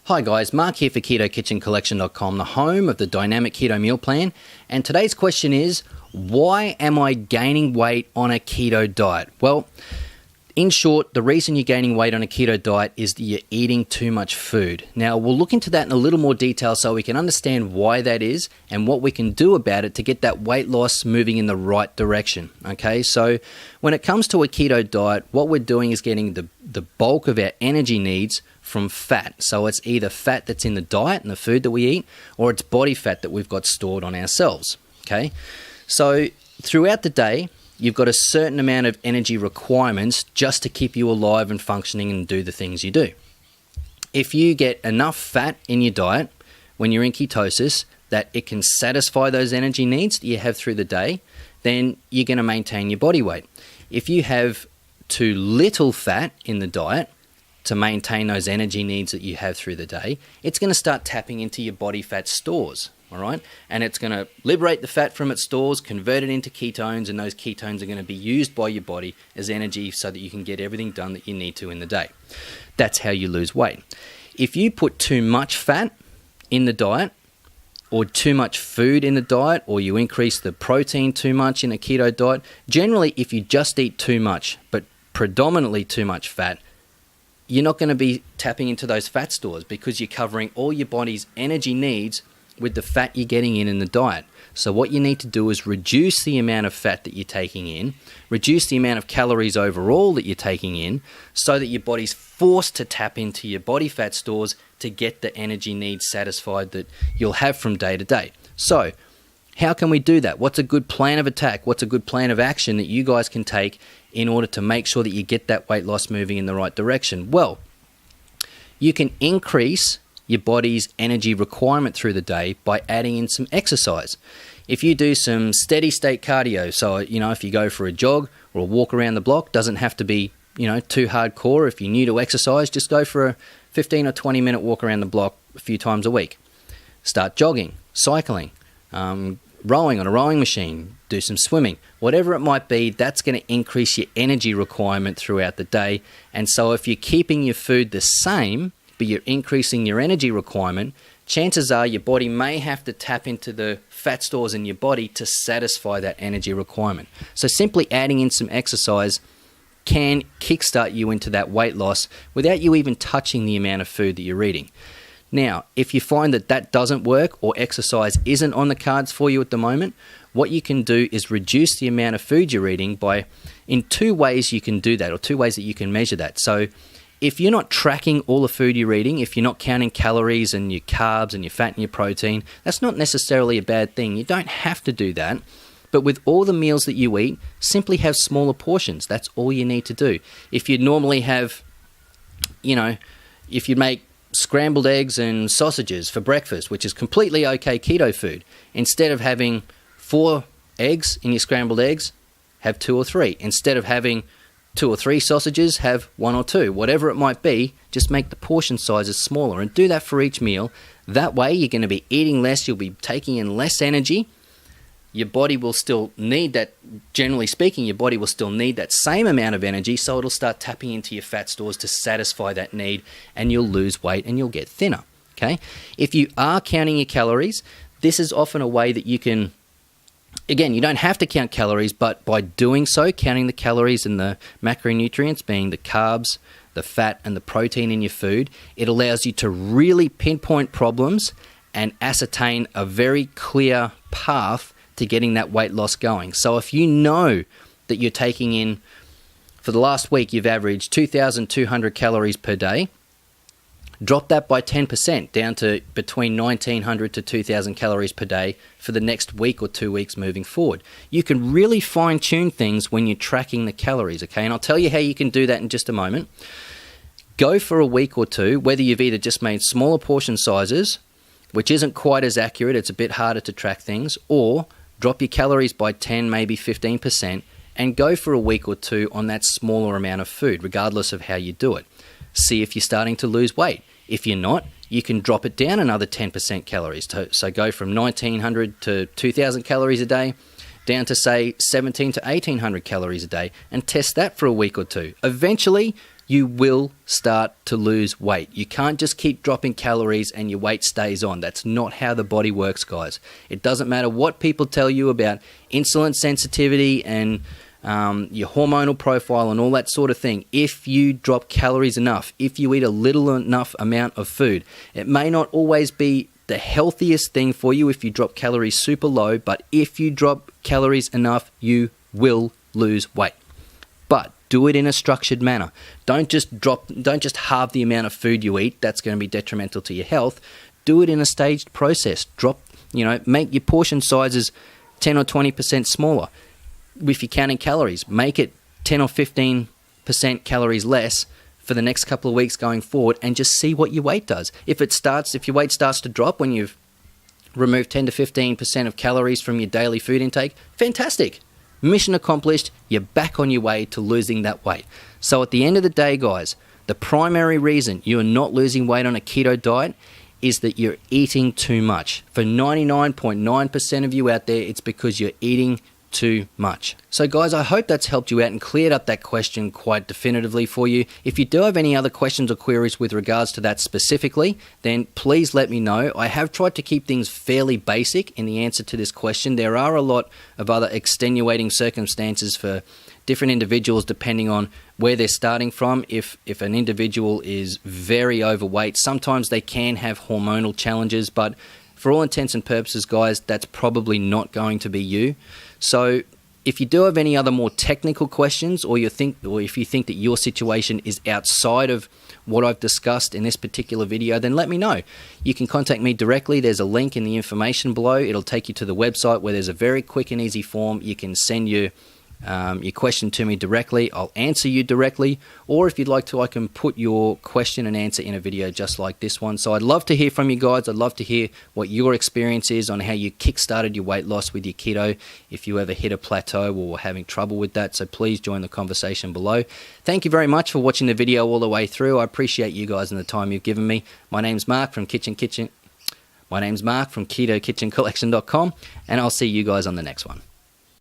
Hi guys, Mark here for KetoKitchenCollection.com, the home of the Dynamic Keto Meal Plan. And today's question is, why am I gaining weight on a keto diet? Well, in short, the reason you're gaining weight on a keto diet is that you're eating too much food. Now, we'll look into that in a little more detail so we can understand why that is and what we can do about it to get that weight loss moving in the right direction. Okay, so when it comes to a keto diet, what we're doing is getting the bulk of our energy needs from fat. So it's either fat that's in the diet and the food that we eat, or it's body fat that we've got stored on ourselves. Okay, so throughout the day, you've got a certain amount of energy requirements just to keep you alive and functioning and do the things you do. If you get enough fat in your diet when you're in ketosis that it can satisfy those energy needs that you have through the day, then you're going to maintain your body weight. If you have too little fat in the diet to maintain those energy needs that you have through the day, it's going to start tapping into your body fat stores. All right, and it's going to liberate the fat from its stores, convert it into ketones, and those ketones are going to be used by your body as energy so that you can get everything done that you need to in the day. That's how you lose weight. If you put too much fat in the diet, or too much food in the diet, or you increase the protein too much in a keto diet, generally if you just eat too much, but predominantly too much fat, you're not going to be tapping into those fat stores because you're covering all your body's energy needs with the fat you're getting in the diet. So what you need to do is reduce the amount of fat that you're taking in, reduce the amount of calories overall that you're taking in, so that your body's forced to tap into your body fat stores to get the energy needs satisfied that you'll have from day to day. So how can we do that? What's a good plan of attack? What's a good plan of action that you guys can take in order to make sure that you get that weight loss moving in the right direction? Well, you can increase your body's energy requirement through the day by adding in some exercise. If you do some steady state cardio, so if you go for a jog or a walk around the block, doesn't have to be too hardcore. If you're new to exercise, just go for a 15 or 20 minute walk around the block a few times a week. Start jogging, cycling, rowing on a rowing machine, do some swimming, whatever it might be. That's going to increase your energy requirement throughout the day. And so if you're keeping your food the same, but you're increasing your energy requirement, chances are your body may have to tap into the fat stores in your body to satisfy that energy requirement. So simply adding in some exercise can kickstart you into that weight loss without you even touching the amount of food that you're eating. Now, if you find that that doesn't work or exercise isn't on the cards for you at the moment, what you can do is reduce the amount of food you're eating in two ways you can do that, or two ways that you can measure that. So if you're not tracking all the food you're eating, if you're not counting calories and your carbs and your fat and your protein, that's not necessarily a bad thing. You don't have to do that. But with all the meals that you eat, simply have smaller portions. That's all you need to do. If you normally have, if you make scrambled eggs and sausages for breakfast, which is completely okay keto food, instead of having 4 eggs in your scrambled eggs, have 2 or 3. Instead of having 2 or 3 sausages, have 1 or 2. Whatever it might be, just make the portion sizes smaller and do that for each meal. That way you're going to be eating less, you'll be taking in less energy. Your body will still need that, generally speaking, your body will still need that same amount of energy, so it'll start tapping into your fat stores to satisfy that need, and you'll lose weight and you'll get thinner. Okay? If you are counting your calories, this is often a way that you can, again, you don't have to count calories, but by doing so, counting the calories and the macronutrients, being the carbs, the fat, and the protein in your food, it allows you to really pinpoint problems and ascertain a very clear path to getting that weight loss going. So if you know that you're taking in, for the last week, you've averaged 2,200 calories per day, drop that by 10% down to between 1,900 to 2,000 calories per day for the next week or 2 weeks moving forward. You can really fine-tune things when you're tracking the calories, okay? And I'll tell you how you can do that in just a moment. Go for a week or two, whether you've either just made smaller portion sizes, which isn't quite as accurate, it's a bit harder to track things, or drop your calories by 10, maybe 15%, and go for a week or two on that smaller amount of food, regardless of how you do it. See if you're starting to lose weight. If you're not, you can drop it down another 10% calories. So go from 1,900 to 2,000 calories a day, down to say 1,700 to 1,800 calories a day, and test that for a week or two. Eventually, you will start to lose weight. You can't just keep dropping calories and your weight stays on. That's not how the body works, guys. It doesn't matter what people tell you about insulin sensitivity and your hormonal profile and all that sort of thing. If you drop calories enough, if you eat a little enough amount of food, it may not always be the healthiest thing for you if you drop calories super low, but if you drop calories enough, you will lose weight. But do it in a structured manner. Don't just halve the amount of food you eat. That's going to be detrimental to your health. Do it in a staged process. Make your portion sizes 10 or 20% smaller. If you're counting calories, make it 10 or 15% calories less for the next couple of weeks going forward, and just see what your weight does. If your weight starts to drop when you've removed 10 to 15% of calories from your daily food intake, fantastic. Mission accomplished. You're back on your way to losing that weight. So at the end of the day, guys, the primary reason you're not losing weight on a keto diet is that you're eating too much. For 99.9% of you out there, it's because you're eating too much. So guys, I hope that's helped you out and cleared up that question quite definitively for you. If you do have any other questions or queries with regards to that specifically, then please let me know. I have tried to keep things fairly basic in the answer to this question. There are a lot of other extenuating circumstances for different individuals depending on where they're starting from. If an individual is very overweight, sometimes they can have hormonal challenges, but for all intents and purposes, guys, that's probably not going to be you. So if you do have any other more technical questions, or if you think that your situation is outside of what I've discussed in this particular video, then let me know. You can contact me directly. There's a link in the information below. It'll take you to the website where there's a very quick and easy form. You can send your question to me directly. I'll answer you directly, or if you'd like to, I can put your question and answer in a video just like this one. So I'd love to hear from you guys. I'd love to hear what your experience is on how you kick-started your weight loss with your keto, if you ever hit a plateau or were having trouble with that. So please join the conversation below. Thank you very much for watching the video all the way through. I appreciate you guys and the time you've given me. My name's Mark from KetoKitchenCollection.com, and I'll see you guys on the next one.